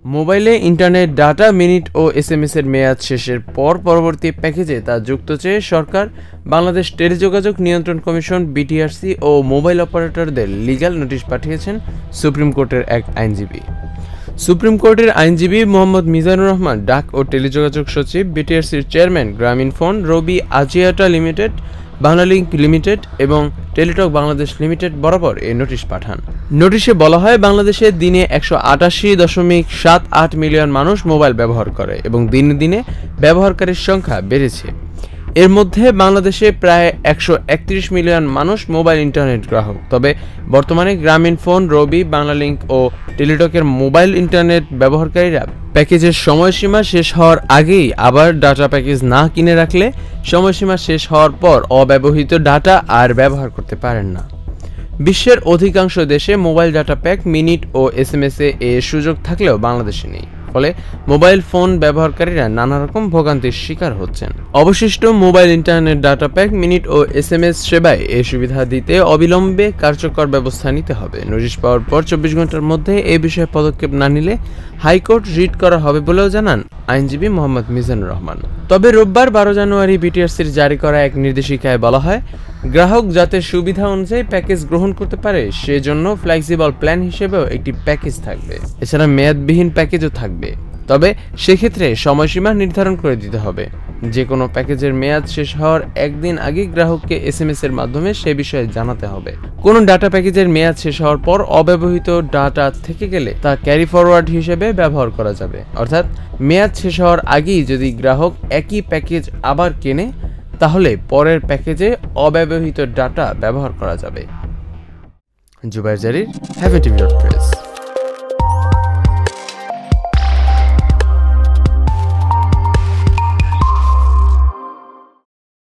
মোবাইলে internet data minute ও SMS এর মেয়াদ শেষের পর পরবর্তী প্যাকেজে তা যুক্ত চেয়ে সরকার বাংলাদেশ টেলিযোগাযোগ নিয়ন্ত্রণ কমিশন বিটিআরসি ও মোবাইল অপারেটরদের লিগ্যাল নোটিশ পাঠিয়েছেন সুপ্রিম কোর্টের এক আইনজীবী। সুপ্রিম কোর্টের আইনজীবী মোহাম্মদ মিজানুর রহমান, ডাক ও টেলিযোগাযোগ সচিব, বিটিআরসির চেয়ারম্যান, গ্রামীণফোন, রবি আজিয়াটা লিমিটেড, বাংলালিংক লিমিটেড এবং টেলিটক বাংলাদেশ লিমিটেড বরাবর এই নোটিশ পাঠান। নোটিশে বলা হয়, বাংলাদেশে দিনে 188.78 মিলিয়ন মানুষ মোবাইল ব্যবহার করে এবং দিনে দিনে ব্যবহারকারীর সংখ্যা বেড়েছে। এর মধ্যে বাংলাদেশে প্রায় 131 মিলিয়ন মানুষ মোবাইল ইন্টারনেট গ্রাহক। তবে বর্তমানে গ্রামীণফোন, রবি, বাংলালিংক ও টেলিটকের মোবাইল ইন্টারনেট ব্যবহারকারীরা প্যাকেজের সময়সীমা শেষ হওয়ার আগেই আবার ডাটা প্যাকেজ না কিনে রাখলে সময়সীমা শেষ হওয়ার পর অব্যবহৃত ডাটা আর ব্যবহার করতে পারেন না। বিশ্বের অধিকাংশ দেশে মোবাইল ডাটা প্যাক, মিনিট ও এসএমএস এ সুযোগ থাকলেও বাংলাদেশে নেই। ফলে মোবাইল ফোন ব্যবহারকারীরা নানা রকম ভোগান্তির শিকার হচ্ছেন। অবশিষ্ট mobile internet data pack, minute ও এসএমএস সেবায় এই সুবিধা দিতে অবিলম্বে কার্যকর ব্যবস্থা নিতে হবে। নোটিশ পাওয়ার পর 24 ঘন্টার মধ্যে এ বিষয়ে পদক্ষেপ না নিলে হাইকোর্ট রিট করা হবে বলেও জানান আইনজীবী মোহাম্মদ মিজানুর রহমান। তবে রোববার 12 জানুয়ারি বিটিআরসির জারি করা এক নির্দেশিকায় বলা হয়, গ্রাহক যাতে সুবিধা অনুযায়ী প্যাকেজ গ্রহণ করতে পারে সেজন্য ফ্লেক্সিবল প্ল্যান হিসেবেও একটি প্যাকেজ থাকবে। এছাড়া মেয়াদবিহীন প্যাকেজও থাকবে। তবে সেক্ষেত্রে সময়সীমা নির্ধারণ করে দিতে হবে। যে কোনো প্যাকেজের মেয়াদ শেষ হওয়ার একদিন আগে গ্রাহককে এসএমএস এর মাধ্যমে সে বিষয়ে জানাতে হবে। কোনো ডাটা প্যাকেজের মেয়াদ শেষ হওয়ার পর অব্যবহৃত ডাটা থেকে গেলে তা ক্যারি ফরওয়ার্ড হিসেবে ব্যবহার করা যাবে। অর্থাৎ মেয়াদ শেষ হওয়ার আগেই যদি গ্রাহক একই প্যাকেজ আবার কেনে তাহলে পরের প্যাকেজে অব্যবহৃত ডাটা ব্যবহার করা যাবে। জুবাইর জারির, have a TV dot press.